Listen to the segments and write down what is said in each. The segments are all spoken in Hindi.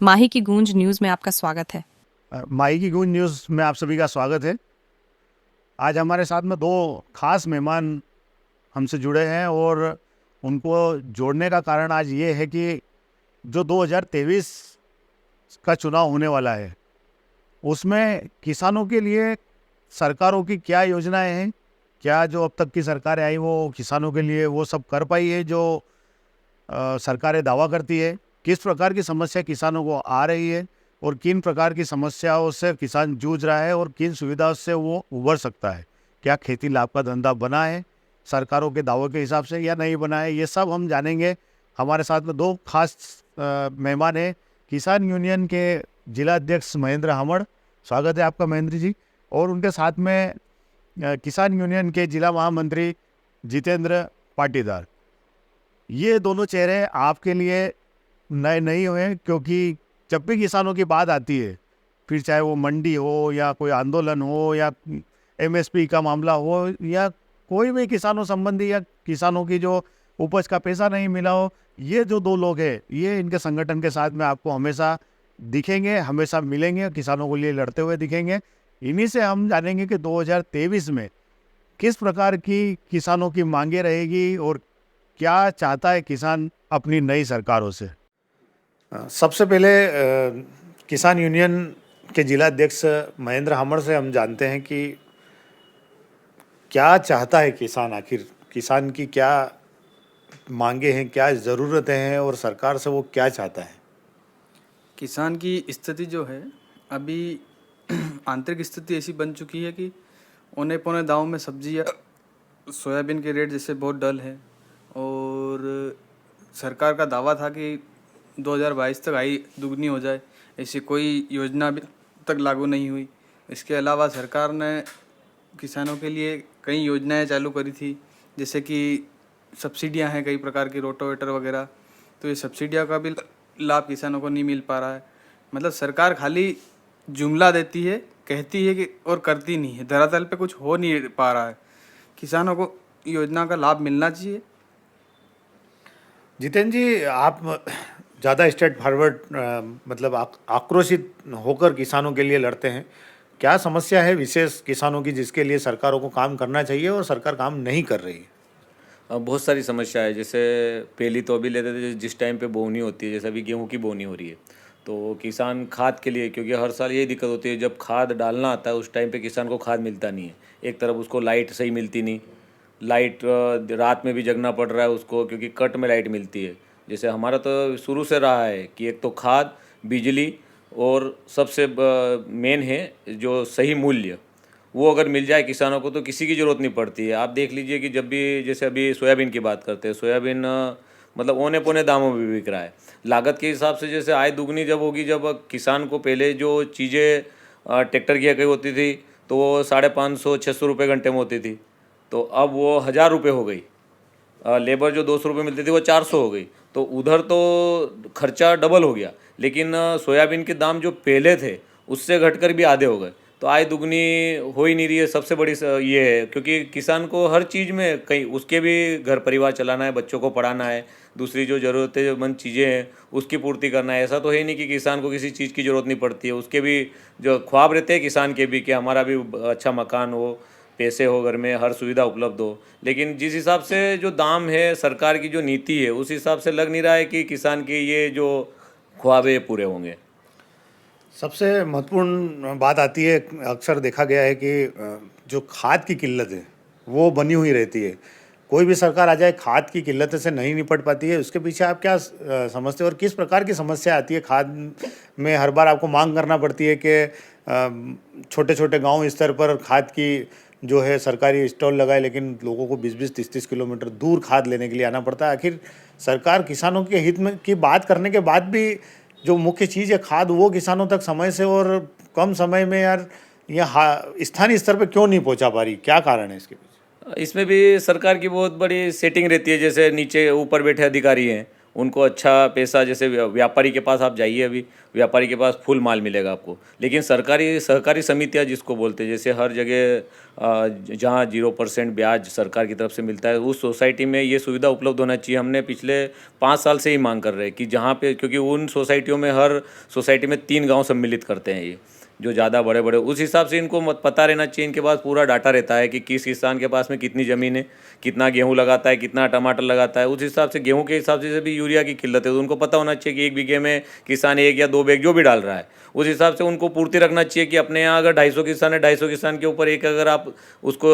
माही की गूंज न्यूज में आपका स्वागत है। माही की गूंज न्यूज़ में आप सभी का स्वागत है। आज हमारे साथ में दो खास मेहमान हमसे जुड़े हैं और उनको जोड़ने का कारण आज ये है कि जो 2023 का चुनाव होने वाला है उसमें किसानों के लिए सरकारों की क्या योजनाएं हैं, क्या जो अब तक की सरकारें आई वो किसानों के लिए वो सब कर पाई है जो सरकारें दावा करती है, किस प्रकार की समस्या किसानों को आ रही है और किन प्रकार की समस्याओं से किसान जूझ रहा है और किन सुविधाओं से वो उबर सकता है। क्या खेती लाभ का धंधा बना है सरकारों के दावों के हिसाब से या नहीं बना है, ये सब हम जानेंगे। हमारे साथ में दो खास मेहमान हैं। किसान यूनियन के जिला अध्यक्ष महेंद्र हमड़, स्वागत है आपका महेंद्र जी। और उनके साथ में किसान यूनियन के जिला महामंत्री जितेंद्र पाटीदार। ये दोनों चेहरे आपके लिए नए नहीं हुए क्योंकि जब भी किसानों की बात आती है, फिर चाहे वो मंडी हो या कोई आंदोलन हो या एमएसपी का मामला हो या कोई भी किसानों संबंधी या किसानों की जो उपज का पैसा नहीं मिला हो, ये जो दो लोग हैं ये इनके संगठन के साथ में आपको हमेशा दिखेंगे, हमेशा मिलेंगे, किसानों के लिए लड़ते हुए दिखेंगे। इन्हीं से हम जानेंगे कि 2023 में किस प्रकार की किसानों की मांगे रहेगी और क्या चाहता है किसान अपनी नई सरकारों से। सबसे पहले किसान यूनियन के जिला अध्यक्ष महेंद्र हमड़ से हम जानते हैं कि क्या चाहता है किसान, आखिर किसान की क्या मांगे हैं, क्या ज़रूरतें हैं और सरकार से वो क्या चाहता है। किसान की स्थिति जो है अभी आंतरिक स्थिति ऐसी बन चुकी है कि औने पौने दामों में सब्जी या सोयाबीन के रेट जैसे बहुत डल है और सरकार का दावा था कि 2022 तक आय दुगनी हो जाए, ऐसी कोई योजना अभी तक लागू नहीं हुई। इसके अलावा सरकार ने किसानों के लिए कई योजनाएं चालू करी थी, जैसे कि सब्सिडियां हैं कई प्रकार की, रोटोवेटर वगैरह। तो ये सब्सिडियां का भी लाभ किसानों को नहीं मिल पा रहा है। मतलब सरकार खाली जुमला देती है, कहती है कि और करती नहीं है, धरातल पे कुछ हो नहीं पा रहा है। किसानों को योजना का लाभ मिलना चाहिए। जितेंद्र जी, आप ज़्यादा स्ट्रेट फॉरवर्ड मतलब आक्रोशित होकर किसानों के लिए लड़ते हैं। क्या समस्या है विशेष किसानों की जिसके लिए सरकारों को काम करना चाहिए और सरकार काम नहीं कर रही है? बहुत सारी समस्या है। जैसे पहली तो अभी लेते थे जिस टाइम पे बोनी होती है, जैसे अभी गेहूं की बोनी हो रही है, तो किसान खाद के लिए, क्योंकि हर साल यही दिक्कत होती है, जब खाद डालना आता है उस टाइम पे किसान को खाद मिलता नहीं है। एक तरफ उसको लाइट सही मिलती नहीं, लाइट रात में भी जगना पड़ रहा है उसको, क्योंकि कट में लाइट मिलती है। जैसे हमारा तो शुरू से रहा है कि एक तो खाद, बिजली और सबसे मेन है जो सही मूल्य, वो अगर मिल जाए किसानों को तो किसी की ज़रूरत नहीं पड़ती है। आप देख लीजिए कि जब भी, जैसे अभी सोयाबीन की बात करते हैं, सोयाबीन मतलब औने पौने दामों में बिक रहा है। लागत के हिसाब से जैसे आय दुगनी जब होगी, जब किसान को पहले जो चीज़ें ट्रैक्टर की गई होती थी तो वो 550-600 रुपये घंटे में होती थी, तो अब वो 1000 रुपये हो गई। लेबर जो 200 रुपये मिलती थी वो 400 हो गई। तो उधर तो खर्चा डबल हो गया, लेकिन सोयाबीन के दाम जो पहले थे उससे घटकर भी आधे हो गए। तो आय दुगनी हो ही नहीं रही है। सबसे बड़ी ये है, क्योंकि किसान को हर चीज़ में कहीं उसके भी घर परिवार चलाना है, बच्चों को पढ़ाना है, दूसरी जो ज़रूरतमंद चीज़ें हैं उसकी पूर्ति करना है। ऐसा तो है नहीं कि किसान को किसी चीज़ की ज़रूरत नहीं पड़ती है। उसके भी जो ख्वाब रहते हैं किसान के भी कि हमारा भी अच्छा मकान हो, पैसे हो घर में, हर सुविधा उपलब्ध हो। लेकिन जिस हिसाब से जो दाम है, सरकार की जो नीति है, उस हिसाब से लग नहीं रहा है कि किसान के ये जो ख्वाब है पूरे होंगे। सबसे महत्वपूर्ण बात आती है, अक्सर देखा गया है कि जो खाद की किल्लत है वो बनी हुई रहती है। कोई भी सरकार आ जाए खाद की किल्लत से नहीं निपट पाती है। उसके पीछे आप क्या समझते हो और किस प्रकार की समस्या आती है खाद में? हर बार आपको मांग करना पड़ती है कि छोटे छोटे गांव स्तर पर खाद की जो है सरकारी स्टॉल लगाए, लेकिन लोगों को 20-20, 30-30 किलोमीटर दूर खाद लेने के लिए आना पड़ता है। आखिर सरकार किसानों के हित में की बात करने के बाद भी जो मुख्य चीज़ है खाद, वो किसानों तक समय से और कम समय में यार स्थानीय स्तर पे क्यों नहीं पहुंचा पा रही? क्या कारण है इसके पीछे? इसमें भी सरकार की बहुत बड़ी सेटिंग रहती है। जैसे नीचे ऊपर बैठे अधिकारी हैं, उनको अच्छा पैसा, जैसे व्यापारी के पास आप जाइए, अभी व्यापारी के पास फुल माल मिलेगा आपको, लेकिन सरकारी सहकारी समितियां जिसको बोलते हैं, जैसे हर जगह जहाँ 0% ब्याज सरकार की तरफ से मिलता है, उस सोसाइटी में ये सुविधा उपलब्ध होना चाहिए। हमने पिछले 5 साल से ही मांग कर रहे हैं कि जहाँ पे, क्योंकि उन सोसाइटियों में, हर सोसाइटी में 3 गांव सम्मिलित करते हैं ये, जो ज़्यादा बड़े बड़े, उस हिसाब से इनको पता रहना चाहिए, इनके पास पूरा डाटा रहता है कि किस किसान के पास में कितनी ज़मीन है, कितना गेहूं लगाता है, कितना टमाटर लगाता है, उस हिसाब से गेहूं के हिसाब से भी यूरिया की किल्लत है, तो उनको पता होना चाहिए कि 1 बीघे में किसान 1 या 2 बैग जो भी डाल रहा है, उस हिसाब से उनको पूर्ति रखना चाहिए कि अपने यहाँ अगर 250 किसान है, 250 किसान के ऊपर एक, अगर आप उसको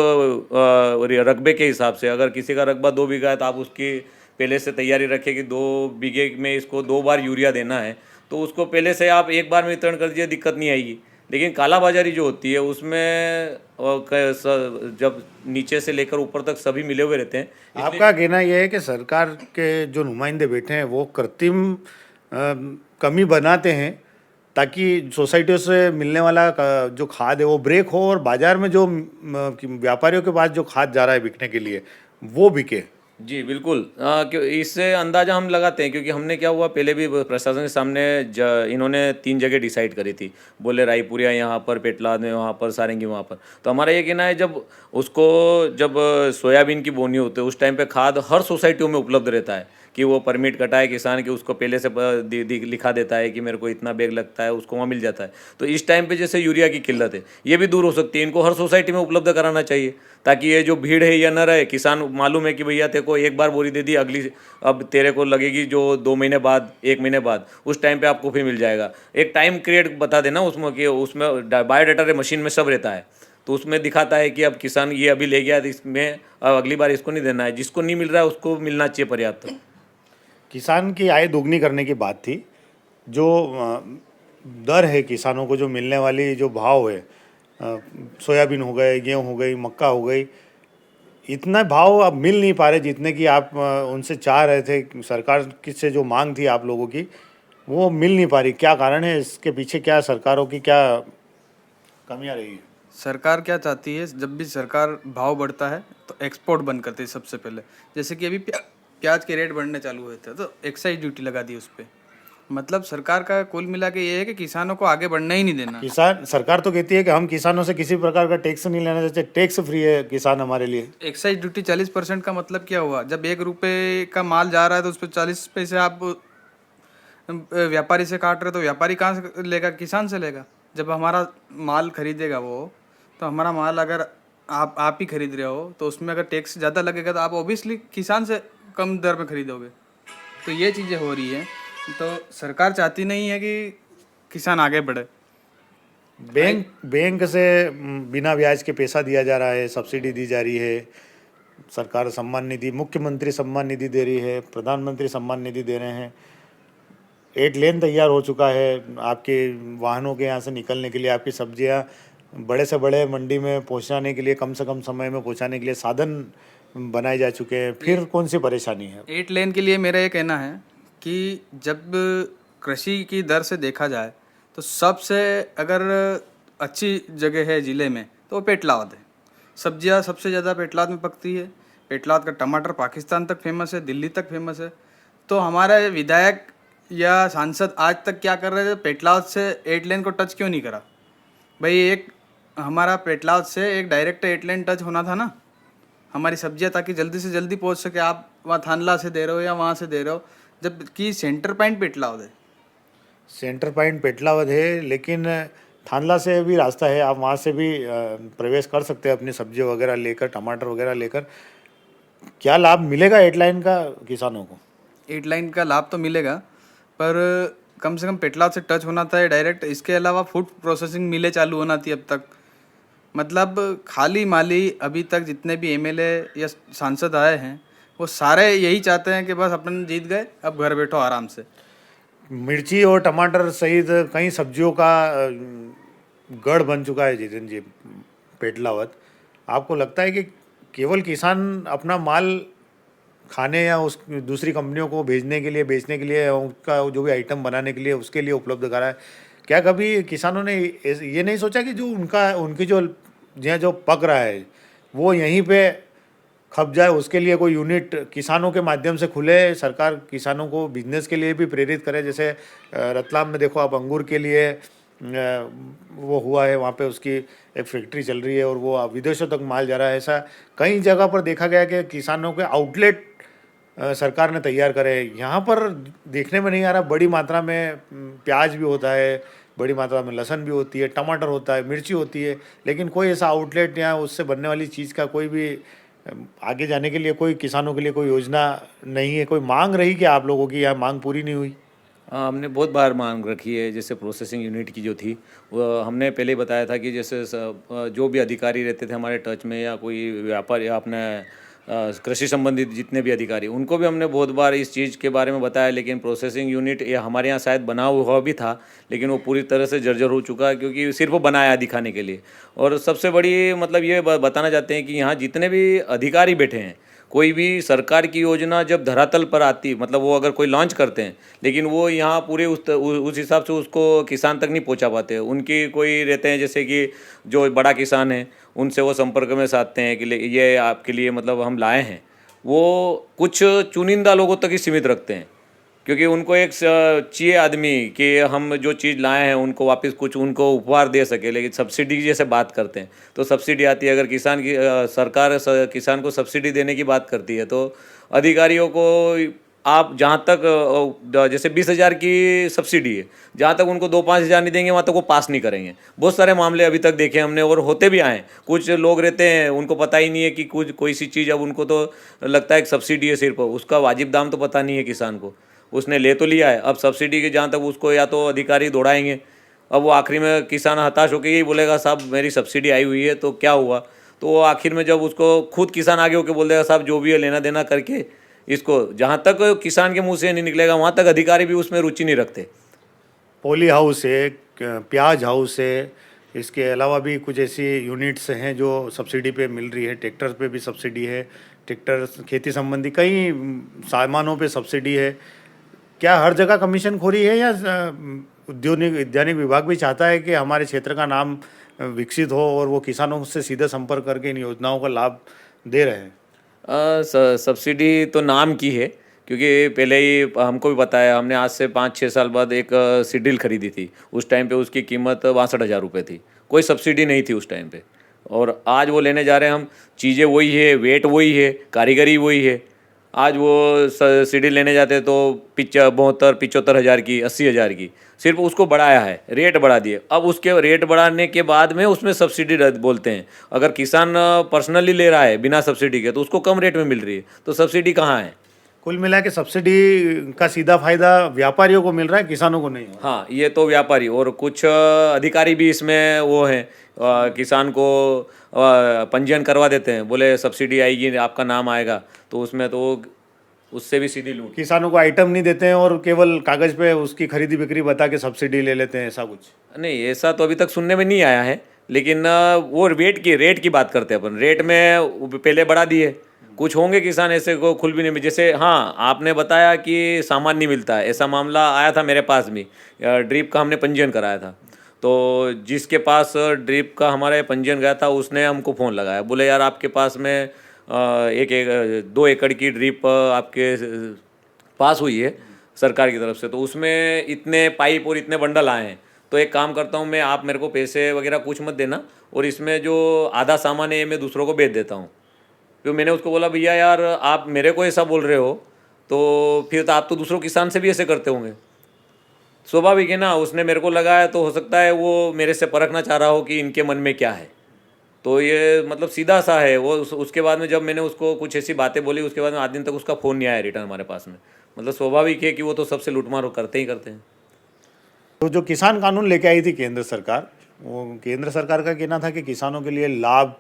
रकबे के हिसाब से, अगर किसी का रकबा 2 बीघा है तो आप उसकी पहले से तैयारी रखें कि 2 बीघे में इसको 2 बार यूरिया देना है, तो उसको पहले से आप एक बार में वितरण कर दीजिए, दिक्कत नहीं आएगी। लेकिन कालाबाजारी जो होती है उसमें जब नीचे से लेकर ऊपर तक सभी मिले हुए रहते हैं। आपका कहना यह है कि सरकार के जो नुमाइंदे बैठे हैं वो कृत्रिम कमी बनाते हैं ताकि सोसाइटियों से मिलने वाला जो खाद है वो ब्रेक हो और बाजार में जो व्यापारियों के पास जो खाद जा रहा है बिकने के लिए वो बिके। जी बिल्कुल, इससे अंदाज़ा हम लगाते हैं, क्योंकि हमने क्या हुआ, पहले भी प्रशासन के सामने इन्होंने 3 जगह डिसाइड करी थी, बोले रायपुरिया यहाँ पर, पेटलाद में वहाँ पर, सारंगी वहाँ पर। तो हमारा ये कहना है, जब सोयाबीन की बोनी होती है उस टाइम पे खाद हर सोसाइटियों में उपलब्ध रहता है कि वो परमिट कटाए किसान के, उसको पहले से लिखा देता है कि मेरे को इतना बैग लगता है, उसको वहाँ मिल जाता है। तो इस टाइम पे जैसे यूरिया की किल्लत है, ये भी दूर हो सकती है, इनको हर सोसाइटी में उपलब्ध कराना चाहिए ताकि ये जो भीड़ है ये न रहे। किसान मालूम है कि भैया तेरे को एक बार बोरी दे दी, अगली अब तेरे को लगेगी जो 2 महीने बाद, 1 महीने बाद, उस टाइम पे आपको फिर मिल जाएगा। एक टाइम क्रिएट बता देना उसमें कि उसमें बायोडाटा मशीन में सब रहता है, तो उसमें दिखाता है कि अब किसान ये अभी ले गया, इसमें अगली बार इसको नहीं देना है, जिसको नहीं मिल रहा है उसको मिलना चाहिए पर्याप्त। किसान की आय दोगुनी करने की बात थी, जो दर है किसानों को जो मिलने वाली जो भाव है, सोयाबीन हो गए, गेहूँ हो गई, मक्का हो गई, इतना भाव अब मिल नहीं पा रहे जितने की आप उनसे चाह रहे थे। सरकार की से जो मांग थी आप लोगों की वो मिल नहीं पा रही, क्या कारण है इसके पीछे? क्या सरकारों की क्या कमियां रही है? सरकार क्या चाहती है, जब भी सरकार भाव बढ़ता है तो एक्सपोर्ट बंद करती है सबसे पहले। जैसे कि अभी प्याज के रेट बढ़ने चालू हुए थे तो एक्साइज ड्यूटी लगा दी उस पर। मतलब सरकार का कुल मिला के ये है कि किसानों को आगे बढ़ना ही नहीं देना। किसान, सरकार तो कहती है कि हम किसानों से किसी प्रकार का टैक्स नहीं लेना चाहते, टैक्स फ्री है किसान हमारे लिए। एक्साइज ड्यूटी 40% का मतलब क्या हुआ? जब 1 रुपये का माल जा रहा है तो उस पर 40 पैसे आप व्यापारी से काट रहे, तो व्यापारी कहाँ से लेगा? किसान से लेगा। जब हमारा माल खरीदेगा वो, तो हमारा माल अगर आप ही खरीद रहे हो तो उसमें अगर टैक्स ज़्यादा लगेगा तो आप ऑब्वियसली किसान से कम दर में खरीदोगे। तो ये चीज़ें हो रही हैं, तो सरकार चाहती नहीं है कि किसान आगे बढ़े। बैंक से बिना ब्याज के पैसा दिया जा रहा है, सब्सिडी दी जा रही है, सरकार सम्मान निधि, मुख्यमंत्री सम्मान निधि दे रही है, प्रधानमंत्री सम्मान निधि दे रहे हैं, 8 लेन तैयार हो चुका है आपके वाहनों के यहाँ से निकलने के लिए, आपकी सब्जियाँ बड़े से बड़े मंडी में पहुँचाने के लिए, कम से कम समय में पहुँचाने के लिए साधन बनाए जा चुके हैं। फिर कौन सी परेशानी है? 8 लेन के लिए मेरा ये कहना है कि जब कृषि की दर से देखा जाए तो सबसे अगर अच्छी जगह है ज़िले में तो वो पेटलाद है। सब्जियां सबसे ज़्यादा पेटलाद में पकती है। पेटलाद का टमाटर पाकिस्तान तक फेमस है, दिल्ली तक फेमस है। तो हमारे विधायक या सांसद आज तक क्या कर रहे थे? पेटलाद से 8 लेन को टच क्यों नहीं करा भाई? एक हमारा पेटलाद से एक डायरेक्ट 8 लेन टच होना था ना हमारी सब्जियां, ताकि जल्दी से जल्दी पहुंच सके। आप वहाँ थानला से दे रहे हो या वहाँ से दे रहे हो, जबकि सेंटर पॉइंट पेटलाद है। सेंटर पॉइंट पेटलावद है, लेकिन थानला से भी रास्ता है, आप वहाँ से भी प्रवेश कर सकते हैं अपनी सब्जी वगैरह लेकर, टमाटर वगैरह लेकर। क्या लाभ मिलेगा 8 लाइन का किसानों को? 8 लाइन का लाभ तो मिलेगा, पर कम से कम पेटलाद से टच होना था डायरेक्ट। इसके अलावा फूड प्रोसेसिंग मिलें चालू होना थी अब तक। मतलब खाली माली अभी तक जितने भी एमएलए या सांसद आए हैं वो सारे यही चाहते हैं कि बस अपन जीत गए, अब घर बैठो आराम से। मिर्ची और टमाटर सहित कई सब्जियों का गढ़ बन चुका है जितेंद्र जी पेटलावद। आपको लगता है कि केवल किसान अपना माल खाने या उस दूसरी कंपनियों को भेजने के लिए, बेचने के लिए, उनका जो भी आइटम बनाने के लिए उसके लिए उपलब्ध करा है? क्या कभी किसानों ने ये नहीं सोचा कि जो उनकी जो पक रहा है वो यहीं पे खप जाए उसके लिए कोई यूनिट किसानों के माध्यम से खुले, सरकार किसानों को बिजनेस के लिए भी प्रेरित करे। जैसे रतलाम में देखो आप, अंगूर के लिए वो हुआ है, वहाँ पे उसकी एक फैक्ट्री चल रही है और वो विदेशों तक माल जा रहा है। ऐसा कई जगह पर देखा गया कि किसानों के आउटलेट सरकार ने तैयार करे। यहाँ पर देखने में नहीं आ रहा। बड़ी मात्रा में प्याज भी होता है, बड़ी मात्रा में लहसुन भी होती है, टमाटर होता है, मिर्ची होती है, लेकिन कोई ऐसा आउटलेट या उससे बनने वाली चीज़ का कोई भी आगे जाने के लिए कोई किसानों के लिए कोई योजना नहीं है। कोई मांग रही कि आप लोगों की, यहाँ मांग पूरी नहीं हुई? हाँ, हमने बहुत बार मांग रखी है। जैसे प्रोसेसिंग यूनिट की जो थी, वो हमने पहले ही बताया था कि जैसे जो भी अधिकारी रहते थे हमारे टच में, या कोई व्यापार या अपने कृषि संबंधित जितने भी अधिकारी, उनको भी हमने बहुत बार इस चीज़ के बारे में बताया। लेकिन प्रोसेसिंग यूनिट ये हमारे यहाँ शायद बना हुआ भी था, लेकिन वो पूरी तरह से जर्जर हो चुका है, क्योंकि सिर्फ वो बनाया दिखाने के लिए। और सबसे बड़ी मतलब ये बताना चाहते हैं कि यहाँ जितने भी अधिकारी बैठे हैं, कोई भी सरकार की योजना जब धरातल पर आती, मतलब वो अगर कोई लॉन्च करते हैं, लेकिन वो यहाँ पूरे उस हिसाब से उसको किसान तक नहीं पहुँचा पाते। उनकी कोई रहते हैं, जैसे कि जो बड़ा किसान है उनसे वो संपर्क में साधते हैं कि ये आपके लिए मतलब हम लाए हैं, वो कुछ चुनिंदा लोगों तक ही सीमित रखते हैं, क्योंकि उनको एक चाहिए आदमी कि हम जो चीज़ लाए हैं उनको वापस कुछ उनको उपहार दे सके। लेकिन सब्सिडी जैसे बात करते हैं तो सब्सिडी आती है, अगर किसान की सरकार किसान को सब्सिडी देने की बात करती है तो अधिकारियों को आप जहाँ तक जैसे 20,000 की सब्सिडी है, जहाँ तक उनको 2-5 हज़ार नहीं देंगे वहाँ तक वो पास नहीं करेंगे। बहुत सारे मामले अभी तक देखे हमने और होते भी आए। कुछ लोग रहते हैं उनको पता ही नहीं है कि कुछ कोई सी चीज़, अब उनको तो लगता है कि सब्सिडी है, सिर्फ उसका वाजिब दाम तो पता नहीं है किसान को। उसने ले तो लिया है, अब सब्सिडी के जहाँ तक उसको या तो अधिकारी दौड़ाएंगे, अब वो आखिरी में किसान हताश होकर यही बोलेगा साहब मेरी सब्सिडी आई हुई है तो क्या हुआ। तो वो आखिर में जब उसको खुद किसान आगे होकर बोल देगा साहब जो भी है लेना देना करके, इसको जहाँ तक किसान के मुंह से नहीं निकलेगा वहाँ तक अधिकारी भी उसमें रुचि नहीं रखते। पोली हाउस है, प्याज हाउस है, इसके अलावा भी कुछ ऐसी यूनिट्स हैं जो सब्सिडी पे मिल रही है। ट्रैक्टर पे भी सब्सिडी है, ट्रैक्टर खेती संबंधी कई सामानों पे सब्सिडी है। क्या हर जगह कमीशन खोरी है, या उद्यानिक विभाग भी चाहता है कि हमारे क्षेत्र का नाम विकसित हो और वो किसानों से सीधे संपर्क करके इन योजनाओं का लाभ दे रहे हैं? सब्सिडी तो नाम की है, क्योंकि पहले ही हमको भी बताया, हमने आज से 5-6 साल बाद एक सीडील खरीदी थी। उस टाइम पे उसकी कीमत 62,000 रुपये थी, कोई सब्सिडी नहीं थी उस टाइम पे। और आज वो लेने जा रहे हैं हम, चीज़ें वही है, वेट वही है, कारीगरी वही है। आज वो सीडी लेने जाते हैं तो 72-75 हज़ार की, 80 हज़ार की, सिर्फ उसको बढ़ाया है, रेट बढ़ा दिए। अब उसके रेट बढ़ाने के बाद में उसमें सब्सिडी बोलते हैं। अगर किसान पर्सनली ले रहा है बिना सब्सिडी के तो उसको कम रेट में मिल रही है, तो सब्सिडी कहाँ है? कुल मिला के सब्सिडी का सीधा फायदा व्यापारियों को मिल रहा है, किसानों को नहीं हो रहा। हाँ, ये तो व्यापारी और कुछ अधिकारी भी इसमें वो हैं, किसान को पंजीयन करवा देते हैं, बोले सब्सिडी आएगी आपका नाम आएगा, तो उसमें तो उससे भी सीधी लूट। किसानों को आइटम नहीं देते हैं और केवल कागज पे उसकी खरीदी बिक्री बता के सब्सिडी ले लेते हैं, ऐसा कुछ? नहीं, ऐसा तो अभी तक सुनने में नहीं आया है, लेकिन वो रेट की बात करते हैं अपन। रेट में पहले बढ़ा दिए, कुछ होंगे किसान ऐसे को खुल भी नहीं। जैसे हाँ, आपने बताया कि सामान नहीं मिलता है, ऐसा मामला आया था मेरे पास भी। ड्रिप का हमने पंजीयन कराया था, तो जिसके पास ड्रिप का हमारा पंजीयन गया था उसने हमको फ़ोन लगाया, बोले यार आपके पास में 2 एकड़ की ड्रिप आपके पास हुई है सरकार की तरफ से, तो उसमें इतने पाइप और इतने बंडल आए हैं, तो एक काम करता हूँ मैं, आप मेरे को पैसे वगैरह कुछ मत देना, और इसमें जो आधा सामान है मैं दूसरों को बेच देता हूँ। तो मैंने उसको बोला भैया यार आप मेरे को ऐसा बोल रहे हो तो फिर तो आप तो दूसरों किसान से भी ऐसे करते होंगे। स्वाभाविक है ना, उसने मेरे को लगाया तो हो सकता है वो मेरे से परखना चाह रहा हो कि इनके मन में क्या है। तो ये मतलब सीधा सा है वो। उसके बाद में जब मैंने उसको कुछ ऐसी बातें बोली, उसके बाद में 8 दिन तक उसका फ़ोन नहीं आया रिटर्न हमारे पास में। मतलब स्वाभाविक है कि वो तो सबसे लूटमार करते ही करते हैं। तो जो किसान कानून लेके आई थी केंद्र सरकार, वो केंद्र सरकार का कहना था कि किसानों के लिए लाभ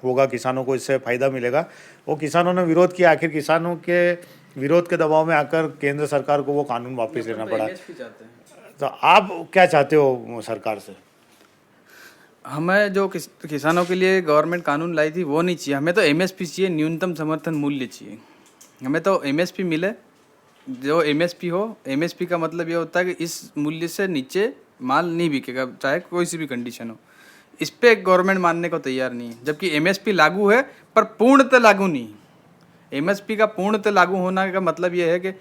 होगा, किसानों को इससे फ़ायदा मिलेगा। वो किसानों ने विरोध किया, आखिर किसानों के विरोध के दबाव में आकर केंद्र सरकार को वो कानून वापस लेना पड़ा। तो आप क्या चाहते हो सरकार से? हमें जो किसानों के लिए गवर्नमेंट कानून लाई थी वो नहीं चाहिए, हमें तो एमएसपी चाहिए, न्यूनतम समर्थन मूल्य चाहिए। हमें तो एमएसपी मिले, जो एमएसपी हो। एमएसपी का मतलब ये होता है कि इस मूल्य से नीचे माल नहीं बिकेगा, चाहे कोई सी भी कंडीशन हो। इस पे गवर्नमेंट मानने को तैयार नहीं है, जबकि एमएसपी लागू है पर पूर्णतः लागू नहीं है। एमएसपी का पूर्णतः लागू होने का मतलब ये है कि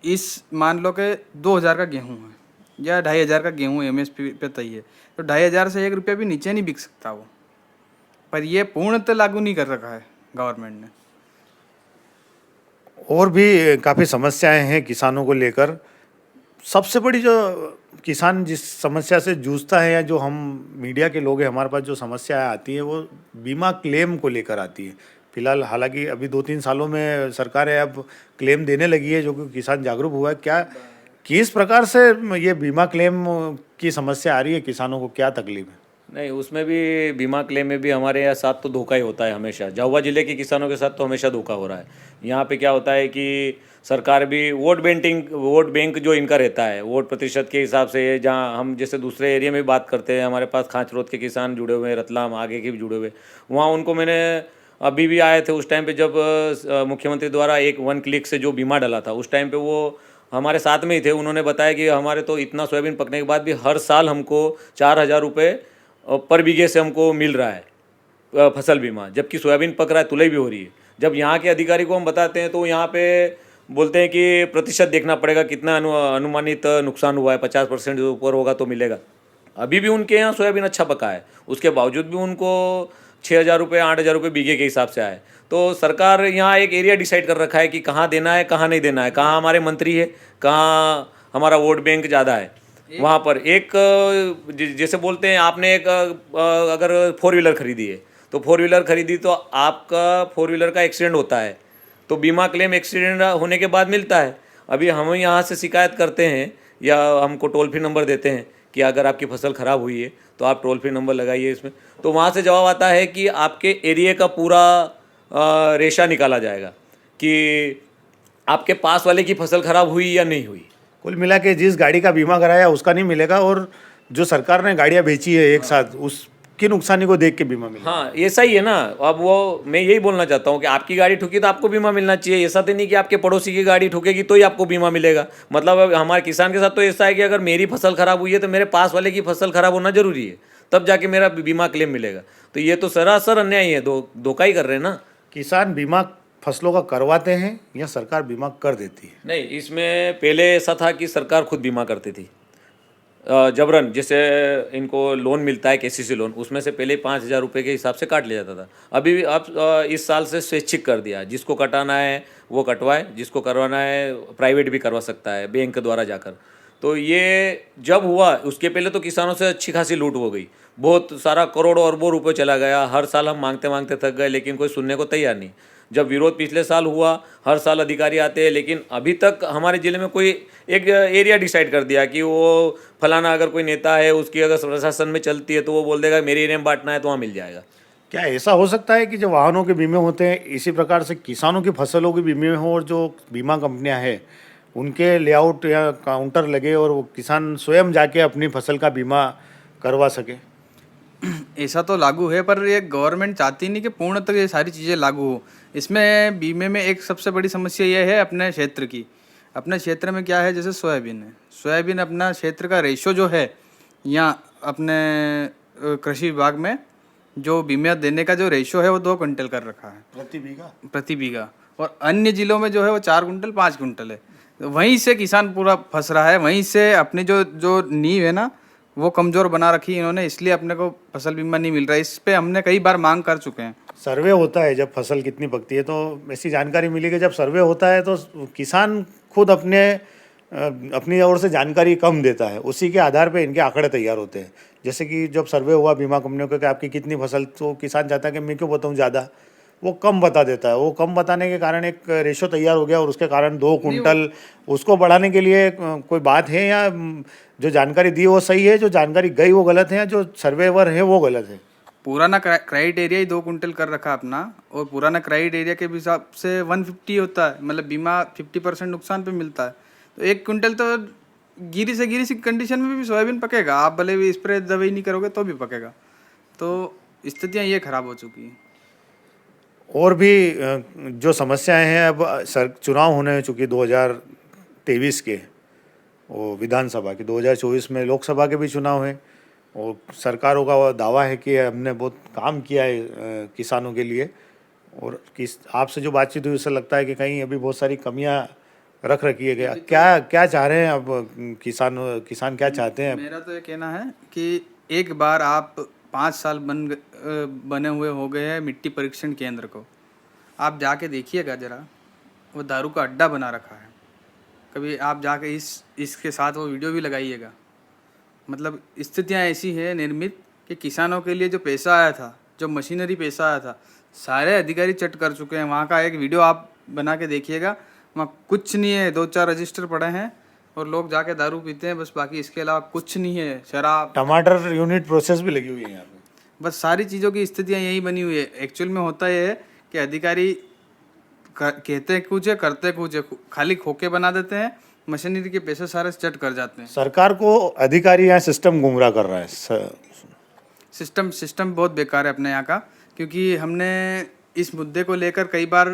इस मान लो कि 2000 का गेहूं है या 2500 का गेहूं एमएसपी पे तय है, तो 2500 से 1 रुपया भी नीचे नहीं बिक सकता वो, पर ये पूर्णतः लागू नहीं कर रखा है गवर्नमेंट ने। और भी काफ़ी समस्याएं हैं किसानों को लेकर। सबसे बड़ी जो किसान जिस समस्या से जूझता है, या जो हम मीडिया के लोग हैं हमारे पास जो समस्या आती है, वो बीमा क्लेम को लेकर आती है। फिलहाल हालांकि अभी 2-3 सालों में सरकार है अब क्लेम देने लगी है, जो कि किसान जागरूक हुआ है। क्या किस प्रकार से ये बीमा क्लेम की समस्या आ रही है किसानों को, क्या तकलीफ है? नहीं, उसमें भी बीमा क्लेम में भी हमारे यहाँ साथ तो धोखा ही होता है हमेशा। झाबुआ जिले के किसानों के साथ तो हमेशा धोखा हो रहा है। यहाँ पे क्या होता है कि सरकार भी वोट बैंक जो इनका रहता है, वोट प्रतिशत के हिसाब से, जहाँ हम जैसे दूसरे एरिया में बात करते हैं, हमारे पास खांचरोद के किसान जुड़े हुए हैं, रतलाम आगे के भी जुड़े हुए, वहाँ उनको मैंने अभी भी आए थे उस टाइम पे जब मुख्यमंत्री द्वारा एक 1 क्लिक से जो बीमा डाला था, उस टाइम पे वो हमारे साथ में ही थे। उन्होंने बताया कि हमारे तो इतना सोयाबीन पकने के बाद भी हर साल हमको 4000 रुपये पर बीघे से हमको मिल रहा है फसल बीमा, जबकि सोयाबीन पक रहा है, तुलई भी हो रही है। जब यहाँ के अधिकारी को हम बताते हैं तो यहाँ पे बोलते हैं कि प्रतिशत देखना पड़ेगा, कितना अनुमानित नुकसान हुआ है, 50% जो ऊपर होगा तो मिलेगा। अभी भी उनके यहाँ सोयाबीन अच्छा पका है, उसके बावजूद भी उनको 6000 रुपये 8000 रुपये बीघे के हिसाब से आए। तो सरकार यहाँ एक एरिया डिसाइड कर रखा है कि कहाँ देना है, कहाँ नहीं देना है, कहाँ हमारे मंत्री है, कहाँ हमारा वोट बैंक ज़्यादा है। वहाँ पर एक जैसे बोलते हैं आपने एक अगर 4 व्हीलर खरीदी है, तो 4 व्हीलर खरीदी तो आपका 4 व्हीलर का एक्सीडेंट होता है तो बीमा क्लेम एक्सीडेंट होने के बाद मिलता है। अभी हम यहाँ से शिकायत करते हैं या हमको टोल फ्री नंबर देते हैं कि अगर आपकी फसल ख़राब हुई है तो आप टोल फ्री नंबर लगाइए इसमें, तो वहाँ से जवाब आता है कि आपके एरिया का पूरा रेशा निकाला जाएगा कि आपके पास वाले की फसल ख़राब हुई या नहीं हुई। कुल मिला के जिस गाड़ी का बीमा कराया उसका नहीं मिलेगा, और जो सरकार ने गाड़ियां बेची है एक साथ, उसकी नुकसानी को देख के बीमा मिलेगा। हाँ, ऐसा ही है ना। अब वो मैं यही बोलना चाहता हूँ कि आपकी गाड़ी ठुकी तो आपको बीमा मिलना चाहिए। ऐसा तो नहीं कि आपके पड़ोसी की गाड़ी ठुकेगी तो ही आपको बीमा मिलेगा। मतलब अब हमारे किसान के साथ तो ऐसा है कि अगर मेरी फसल खराब हुई है तो मेरे पास वाले की फसल खराब होना जरूरी है, तब जाके मेरा बीमा क्लेम मिलेगा। तो ये तो सरासर अन्याय है, धोखा ही कर रहे हैं ना। किसान बीमा फसलों का करवाते हैं या सरकार बीमा कर देती है? नहीं, इसमें पहले ऐसा था कि सरकार खुद बीमा करती थी जबरन। जैसे इनको लोन मिलता है केसीसी लोन, उसमें से पहले 5000 रुपये के हिसाब से काट लिया जाता था। अभी अब इस साल से स्वैच्छिक कर दिया, जिसको कटाना है वो कटवाए, जिसको करवाना है प्राइवेट भी करवा सकता है बैंक के द्वारा जाकर। तो ये जब हुआ उसके पहले तो किसानों से अच्छी खासी लूट हो गई, बहुत सारा करोड़ों अरबों रुपये चला गया। हर साल हम मांगते मांगते थक गए, लेकिन कोई सुनने को तैयार नहीं। जब विरोध पिछले साल हुआ, हर साल अधिकारी आते हैं, लेकिन अभी तक हमारे ज़िले में कोई एक एरिया डिसाइड कर दिया कि वो फलाना अगर कोई नेता है उसकी अगर प्रशासन में चलती है तो वो बोल देगा मेरे एरिया में बांटना है तो वहाँ मिल जाएगा। क्या ऐसा हो सकता है कि जो वाहनों के बीमे होते हैं इसी प्रकार से किसानों की फसलों के बीमे हो, और जो बीमा कंपनियां हैं उनके लेआउट या काउंटर लगे और वो किसान स्वयं जाके अपनी फसल का बीमा करवा सके? ऐसा तो लागू है, पर ये गवर्नमेंट चाहती नहीं कि पूर्णतः ये सारी चीज़ें लागू हो। इसमें बीमे में एक सबसे बड़ी समस्या ये है अपने क्षेत्र की। अपने क्षेत्र में क्या है, जैसे सोयाबीन है, सोयाबीन अपना क्षेत्र का रेशो जो है, या अपने कृषि विभाग में जो बीमा देने का जो रेशो है वो 2 क्विंटल कर रखा है प्रति बीघा, और अन्य जिलों में जो है वो 4 क्विंटल 5 क्विंटल है। तो वहीं से किसान पूरा फंस रहा है, वहीं से अपनी जो नींव है ना वो कमज़ोर बना रखी है इन्होंने, इसलिए अपने को फसल बीमा नहीं मिल रहा है। इस पे हमने कई बार मांग कर चुके हैं। सर्वे होता है जब फसल कितनी पकती है, तो ऐसी जानकारी मिली कि जब सर्वे होता है तो किसान खुद अपनी ओर से जानकारी कम देता है, उसी के आधार पे इनके आंकड़े तैयार होते हैं। जैसे कि जब सर्वे हुआ बीमा कंपनियों का कि आपकी कितनी फसल, तो किसान चाहता है कि मैं क्यों बताऊँ ज़्यादा, वो कम बता देता है। वो कम बताने के कारण एक रेशो तैयार हो गया, और उसके कारण 2 कुंटल उसको बढ़ाने के लिए कोई बात है, या जो जानकारी दी वो सही है, जो जानकारी गई वो गलत है, या जो सर्वेवर है वो गलत है? पुराना क्राइटेरिया ही 2 कुंटल कर रखा अपना, और पुराना क्राइटेरिया के हिसाब से 150 होता है, मतलब बीमा 50% नुकसान पे मिलता है। तो 1 कुंटल तो गिरी से कंडीशन में भी सोयाबीन पकेगा, आप भले भी स्प्रे दवाई नहीं करोगे तो भी पकेगा। तो स्थितियाँ ये खराब हो चुकी हैं। और भी जो समस्याएं हैं, अब चुनाव होने चुकी 2023 के, वो विधानसभा के, 2024 में लोकसभा के भी चुनाव हैं, और सरकारों का वो दावा है कि हमने बहुत काम किया है किसानों के लिए। और आपसे जो बातचीत हुई उससे लगता है कि कहीं अभी बहुत सारी कमियां रख रखी है। क्या क्या चाह रहे हैं अब किसान क्या चाहते हैं? मेरा तो ये कहना है कि एक बार आप 5 साल बने हुए हो गए हैं मिट्टी परीक्षण केंद्र को, आप जाके देखिएगा ज़रा, वो दारू का अड्डा बना रखा है। कभी आप जाके इसके साथ वो वीडियो भी लगाइएगा। मतलब स्थितियाँ ऐसी है निर्मित कि किसानों के लिए जो पैसा आया था, जो मशीनरी पैसा आया था, सारे अधिकारी चट कर चुके हैं। वहाँ का एक वीडियो आप बना के देखिएगा, वहाँ कुछ नहीं है, 2-4 रजिस्टर पड़े हैं और लोग जाके दारू पीते हैं बस, बाकी इसके अलावा कुछ नहीं है। शराब, टमाटर यूनिट प्रोसेस भी लगी हुई है यहाँ पे। बस सारी चीज़ों की स्थितियाँ यही बनी हुई है। एक्चुअल में होता ये है कि अधिकारी कहते कुछ है, करते कुछ है, खाली खोके बना देते हैं, मशीनरी के पैसे सारे चट कर जाते हैं। सरकार को अधिकारी यहाँ सिस्टम गुमराह कर रहा है। सिस्टम बहुत बेकार है अपने यहाँ का, क्योंकि हमने इस मुद्दे को लेकर कई बार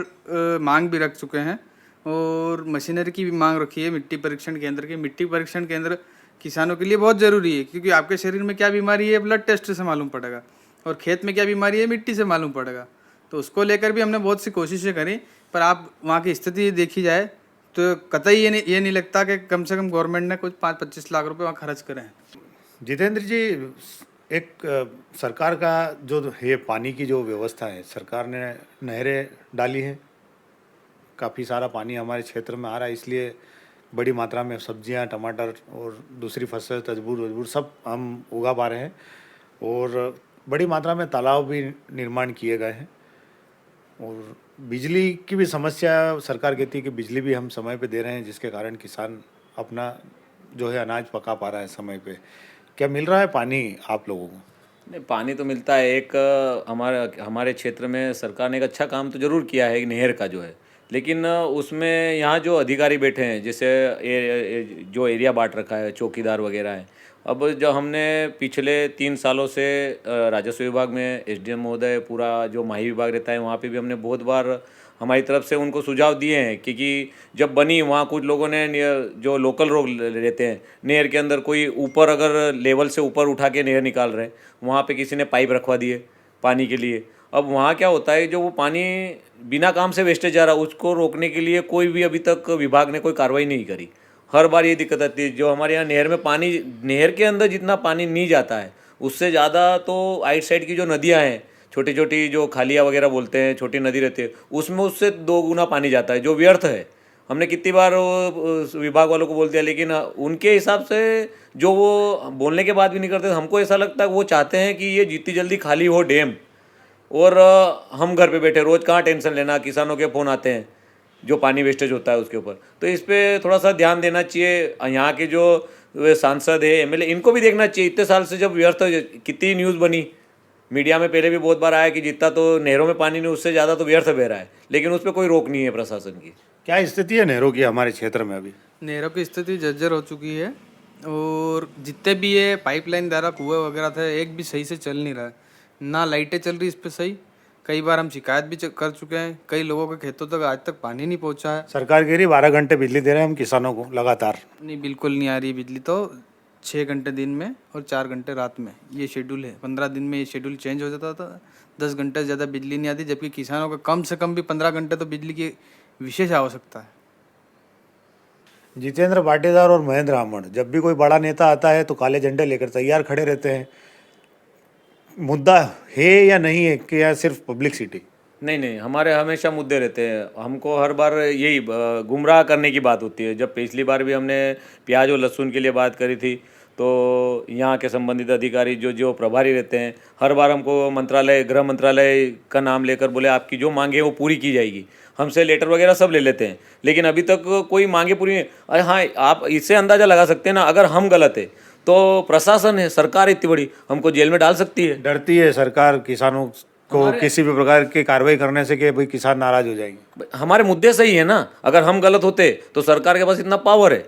मांग भी रख चुके हैं और मशीनरी की भी मांग रखी है मिट्टी परीक्षण केंद्र की। मिट्टी परीक्षण केंद्र किसानों के लिए बहुत ज़रूरी है, क्योंकि आपके शरीर में क्या बीमारी है ब्लड टेस्ट से मालूम पड़ेगा, और खेत में क्या बीमारी है मिट्टी से मालूम पड़ेगा। तो उसको लेकर भी हमने बहुत सी कोशिशें करी, पर आप वहाँ की स्थिति देखी जाए तो कतई ये नहीं लगता कि कम से कम गवर्नमेंट ने कुछ 5-25 लाख रुपए वहाँ खर्च करें। जितेंद्र जी, एक सरकार का जो है पानी की जो व्यवस्था है, सरकार ने नहरें डाली हैं, काफ़ी सारा पानी हमारे क्षेत्र में आ रहा है, इसलिए बड़ी मात्रा में सब्जियां, टमाटर और दूसरी फसल, तरबूज सब हम उगा पा रहे हैं। और बड़ी मात्रा में तालाब भी निर्माण किए गए हैं। और बिजली की भी समस्या, सरकार कहती है कि बिजली भी हम समय पे दे रहे हैं, जिसके कारण किसान अपना जो है अनाज पका पा रहा है समय पे। क्या मिल रहा है पानी आप लोगों को? नहीं, पानी तो मिलता है। एक हमारे क्षेत्र में सरकार ने एक अच्छा काम तो ज़रूर किया है, एक नहर का जो है, लेकिन उसमें यहाँ जो अधिकारी बैठे हैं, जैसे जो एरिया बांट रखा है, चौकीदार वगैरह हैं। अब जो हमने पिछले 3 सालों से राजस्व विभाग में एसडीएम महोदय, पूरा जो माही विभाग रहता है, वहाँ पे भी हमने बहुत बार हमारी तरफ से उनको सुझाव दिए हैं, क्योंकि जब बनी वहाँ कुछ लोगों ने जो लोकल लोग रहते हैं, नहर के अंदर कोई ऊपर अगर लेवल से ऊपर उठा के नहर निकाल रहे हैं, वहाँ पे किसी ने पाइप रखवा दिए पानी के लिए। अब वहाँ क्या होता है, जो वो पानी बिना काम से वेस्टेज जा रहा है, उसको रोकने के लिए कोई भी अभी तक विभाग ने कोई कार्रवाई नहीं करी। हर बार ये दिक्कत आती है, जो हमारे यहाँ नहर में पानी, नहर के अंदर जितना पानी नहीं जाता है, उससे ज़्यादा तो आइट साइड की जो नदियाँ हैं, छोटी छोटी जो खालिया वगैरह बोलते हैं, छोटी नदी रहती है, उसमें उससे 2 गुना पानी जाता है, जो व्यर्थ है। हमने कितनी बार विभाग वालों को बोल दिया, लेकिन उनके हिसाब से जो वो बोलने के बाद भी नहीं करते। हमको ऐसा लगता है वो चाहते हैं कि ये जितनी जल्दी खाली हो डैम, और हम घर पे बैठे रोज़ कहाँ टेंशन लेना, किसानों के फ़ोन आते हैं जो पानी वेस्टेज होता है उसके ऊपर। तो इस पर थोड़ा सा ध्यान देना चाहिए। यहाँ के जो सांसद है, एमएलए, इनको भी देखना चाहिए। इतने साल से जब व्यर्थ, कितनी न्यूज़ बनी मीडिया में, पहले भी बहुत बार आया कि जितना तो नहरों में पानी नहीं, उससे ज़्यादा तो व्यर्थ बह रहा है, लेकिन उस पर कोई रोक नहीं है प्रशासन की। क्या स्थिति है नहरों की हमारे क्षेत्र में अभी? नहरों की स्थिति जर्जर हो चुकी है, और जितने भी ये पाइपलाइन द्वारा कुएं वगैरह थे, एक भी सही से चल नहीं रहा है, ना लाइटें चल रही इस पे सही। कई बार हम शिकायत भी कर चुके हैं, कई लोगों के खेतों तक आज तक पानी नहीं पहुंचा है। सरकार कह रही 12 घंटे बिजली दे रहे हैं हम किसानों को लगातार। नहीं, बिल्कुल नहीं आ रही बिजली। तो 6 घंटे दिन में और 4 घंटे रात में ये शेड्यूल है। 15 दिन में ये शेड्यूल चेंज हो जाता था। 10 घंटे से ज़्यादा बिजली नहीं आती, जबकि किसानों को कम से कम भी 15 घंटे तो बिजली की विशेष आवश्यकता है। जितेंद्र पाटीदार और महेंद्र आमड़, जब भी कोई बड़ा नेता आता है तो काले झंडे लेकर तैयार खड़े रहते हैं। मुद्दा है या नहीं है, कि या सिर्फ पब्लिसिटी? नहीं, हमारे हमेशा मुद्दे रहते हैं। हमको हर बार यही गुमराह करने की बात होती है। जब पिछली बार भी हमने प्याज और लहसुन के लिए बात करी थी, तो यहाँ के संबंधित अधिकारी जो प्रभारी रहते हैं, हर बार हमको मंत्रालय, गृह मंत्रालय का नाम लेकर बोले आपकी जो मांगे वो पूरी की जाएगी। हमसे लेटर वगैरह सब ले लेते हैं, लेकिन अभी तक कोई मांगे पूरी नहीं। अरे हाँ, आप इससे अंदाज़ा लगा सकते हैं ना, अगर हम गलत है तो प्रशासन है, सरकार इतनी बड़ी, हमको जेल में डाल सकती है। डरती है सरकार किसानों को किसी भी प्रकार की कार्रवाई करने से कि भाई किसान नाराज हो जाएंगे। हमारे मुद्दे सही है ना। अगर हम गलत होते तो सरकार के पास इतना पावर है,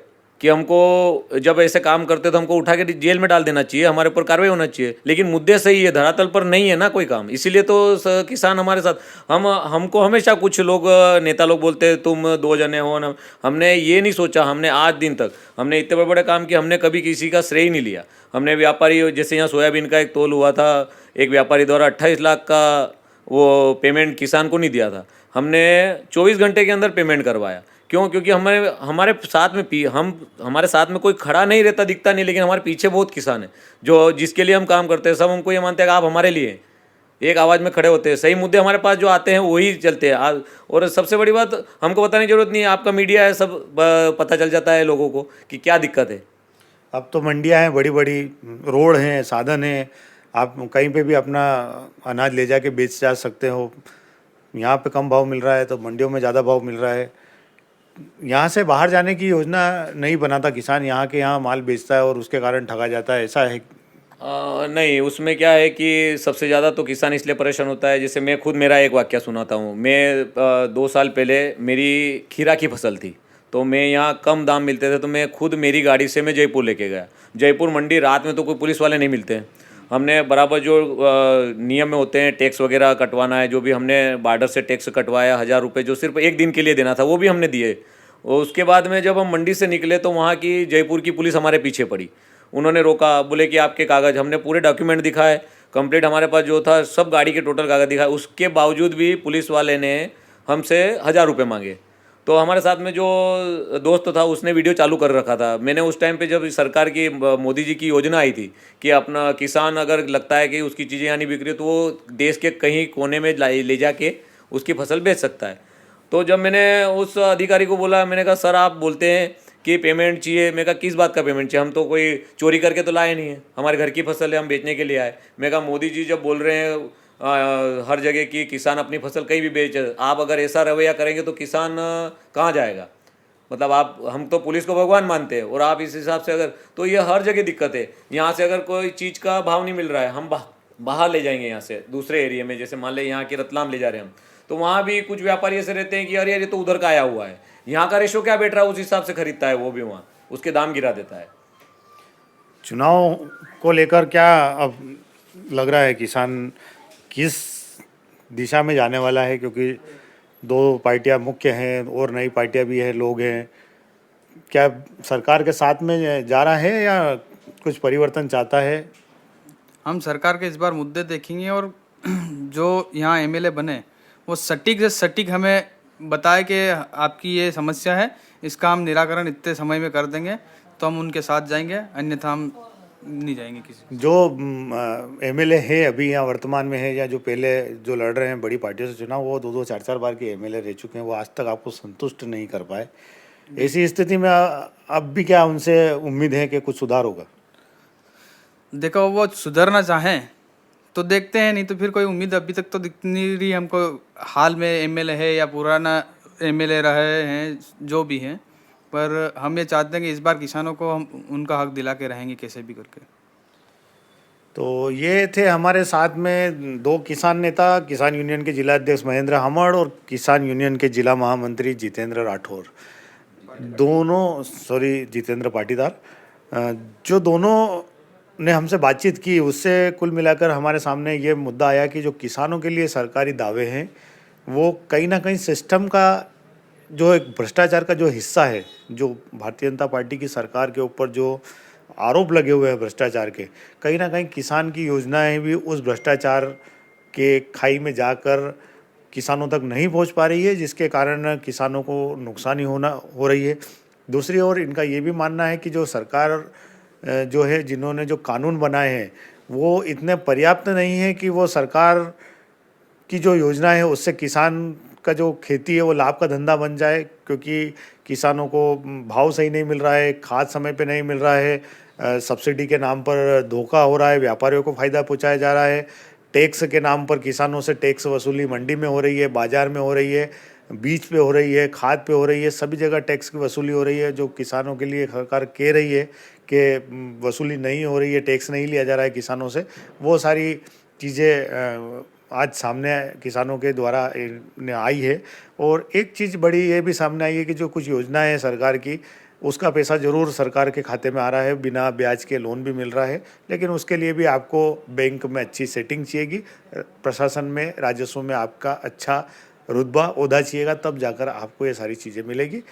कि हमको जब ऐसे काम करते तो हमको उठा के जेल में डाल देना चाहिए, हमारे ऊपर कार्रवाई होना चाहिए, लेकिन मुद्दे सही है, धरातल पर नहीं है ना कोई काम। इसीलिए तो किसान हमारे साथ, हमको हमेशा कुछ लोग नेता लोग बोलते हैं तुम 2 जने हो ना, हमने ये नहीं सोचा, हमने आज दिन तक हमने इतने बड़े बड़े काम किए, हमने कभी किसी का श्रेय नहीं लिया। हमने व्यापारी, जैसे यहाँ सोयाबीन का एक तोल हुआ था, एक व्यापारी द्वारा 28 लाख का वो पेमेंट किसान को नहीं दिया था, हमने 24 घंटे के अंदर पेमेंट करवाया। क्यों? क्योंकि हमारे हमारे साथ में हमारे साथ में कोई खड़ा नहीं रहता, दिखता नहीं, लेकिन हमारे पीछे बहुत किसान है जो जिसके लिए हम काम करते हैं। सब हमको ये मानते हैं कि आप हमारे लिए हैं, एक आवाज़ में खड़े होते हैं। सही मुद्दे हमारे पास जो आते हैं वही चलते हैं। और सबसे बड़ी बात, हमको बताने की जरूरत नहीं है, आपका मीडिया है, सब पता चल जाता है लोगों को कि क्या दिक्कत है। अब तो मंडियां हैं, बड़ी बड़ी रोड हैं, साधन हैं, आप कहीं पे भी अपना अनाज ले जाके बेच जा सकते हो। यहाँ पे कम भाव मिल रहा है तो मंडियों में ज़्यादा भाव मिल रहा है। यहाँ से बाहर जाने की योजना नहीं बनाता किसान, यहाँ के यहाँ माल बेचता है और उसके कारण ठगा जाता है, ऐसा है? नहीं, उसमें क्या है कि सबसे ज़्यादा तो किसान इसलिए परेशान होता है। जैसे मैं खुद, मेरा एक वाक्य सुनाता हूँ। मैं 2 साल पहले मेरी खीरा की फसल थी, तो मैं यहाँ कम दाम मिलते थे तो मैं खुद मेरी गाड़ी से मैं जयपुर लेके गया। जयपुर मंडी रात में तो कोई पुलिस वाले नहीं मिलते हैं। हमने बराबर जो नियम में होते हैं, टैक्स वगैरह कटवाना है, जो भी हमने बॉर्डर से टैक्स कटवाया, 1000 रुपये जो सिर्फ एक दिन के लिए देना था वो भी हमने दिए। और उसके बाद में जब हम मंडी से निकले तो वहाँ की जयपुर की पुलिस हमारे पीछे पड़ी। उन्होंने रोका, बोले कि आपके कागज़, हमने पूरे डॉक्यूमेंट दिखाए, कंप्लीट हमारे पास जो था सब गाड़ी के टोटल कागज़ दिखाए। उसके बावजूद भी पुलिस वाले ने हमसे 1000 रुपये मांगे। तो हमारे साथ में जो दोस्त था उसने वीडियो चालू कर रखा था। मैंने उस टाइम पे जब सरकार की, मोदी जी की योजना आई थी कि अपना किसान अगर लगता है कि उसकी चीज़ें यहाँ नहीं बिक रही तो वो देश के कहीं कोने में ले जाके उसकी फसल बेच सकता है। तो जब मैंने उस अधिकारी को बोला, मैंने कहा सर आप बोलते हैं कि पेमेंट चाहिए, मैं कहा किस बात का पेमेंट चाहिए, हम तो कोई चोरी करके तो लाए नहीं है, हमारे घर की फसल है, हम बेचने के लिए आए। मैं कहा मोदी जी जब बोल रहे हैं हर जगह की किसान अपनी फसल कहीं भी बेच, आप अगर ऐसा रवैया करेंगे तो किसान कहाँ जाएगा? मतलब आप, हम तो पुलिस को भगवान मानते हैं और आप इस हिसाब से अगर, तो ये हर जगह दिक्कत है। यहाँ से अगर कोई चीज़ का भाव नहीं मिल रहा है, हम बाहर ले जाएंगे यहाँ से दूसरे एरिया में, जैसे मान लें यहाँ के रतलाम ले जा रहे हैं हम, तो वहाँ भी कुछ व्यापारी ऐसे रहते हैं कि अरे ये तो उधर का आया हुआ है, यहाँ का रेशो क्या बैठ रहा है उस हिसाब से खरीदता है, वो भी वहाँ उसके दाम गिरा देता है। चुनाव को लेकर क्या अब लग रहा है किसान किस दिशा में जाने वाला है? क्योंकि 2 पार्टियां मुख्य हैं और नई पार्टियां भी हैं, लोग हैं, क्या सरकार के साथ में जा रहा है या कुछ परिवर्तन चाहता है? हम सरकार के इस बार मुद्दे देखेंगे और जो यहाँ एमएलए बने वो सटीक से सटीक हमें बताए कि आपकी ये समस्या है, इसका हम निराकरण इतने समय में कर देंगे, तो हम उनके साथ जाएंगे, अन्यथा हम नहीं जाएंगे किसी। जो एमएलए है अभी यहाँ वर्तमान में है या जो पहले जो लड़ रहे हैं बड़ी पार्टियों से चुनाव, वो 2-2 4-4 बार के एमएलए रह चुके हैं, वो आज तक आपको संतुष्ट नहीं कर पाए। ऐसी स्थिति में अब भी क्या उनसे उम्मीद है कि कुछ सुधार होगा? देखो वो सुधरना चाहें तो देखते हैं, नहीं तो फिर कोई उम्मीद अभी तक तो दिख नहीं रही हमको। हाल में एमएलए है या पुराना एमएलए रहे हैं जो भी हैं, पर हम ये चाहते हैं कि इस बार किसानों को हम उनका हक दिला के रहेंगे कैसे भी करके। तो ये थे हमारे साथ में 2 किसान नेता, किसान यूनियन के जिला अध्यक्ष महेंद्र हमड़ और किसान यूनियन के जिला महामंत्री जितेंद्र राठौर, जितेंद्र पाटीदार, जो दोनों ने हमसे बातचीत की। उससे कुल मिलाकर हमारे सामने ये मुद्दा आया कि जो किसानों के लिए सरकारी दावे हैं वो कहीं ना कहीं सिस्टम का जो एक भ्रष्टाचार का जो हिस्सा है, जो भारतीय जनता पार्टी की सरकार के ऊपर जो आरोप लगे हुए हैं भ्रष्टाचार के, कहीं ना कहीं किसान की योजनाएं भी उस भ्रष्टाचार के खाई में जाकर किसानों तक नहीं पहुंच पा रही है, जिसके कारण किसानों को नुकसानी हो रही है। दूसरी ओर इनका ये भी मानना है कि जो सरकार जो है, जिन्होंने जो कानून बनाए हैं वो इतने पर्याप्त नहीं है कि वो सरकार की जो योजना है उससे किसान का जो खेती है वो लाभ का धंधा बन जाए, क्योंकि किसानों को भाव सही नहीं मिल रहा है, खाद समय पे नहीं मिल रहा है, सब्सिडी के नाम पर धोखा हो रहा है, व्यापारियों को फ़ायदा पहुंचाया जा रहा है, टैक्स के नाम पर किसानों से टैक्स वसूली मंडी में हो रही है, बाज़ार में हो रही है, बीज पे हो रही है, खाद पे हो रही है, सभी जगह टैक्स की वसूली हो रही है। जो किसानों के लिए सरकार कह रही है कि वसूली नहीं हो रही है, टैक्स नहीं लिया जा रहा है किसानों से, वो सारी चीज़ें आज सामने किसानों के द्वारा आई है। और एक चीज़ बड़ी ये भी सामने आई है कि जो कुछ योजनाएं हैं सरकार की, उसका पैसा ज़रूर सरकार के खाते में आ रहा है, बिना ब्याज के लोन भी मिल रहा है, लेकिन उसके लिए भी आपको बैंक में अच्छी सेटिंग चाहिएगी, प्रशासन में, राजस्व में आपका अच्छा रुतबा ओहदा चाहिएगा, तब जाकर आपको ये सारी चीज़ें मिलेगी।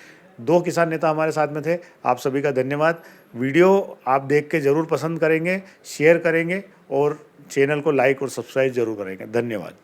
2 किसान नेता हमारे साथ में थे, आप सभी का धन्यवाद। वीडियो आप देख के ज़रूर पसंद करेंगे, शेयर करेंगे और चैनल को लाइक और सब्सक्राइब ज़रूर करेंगे। धन्यवाद।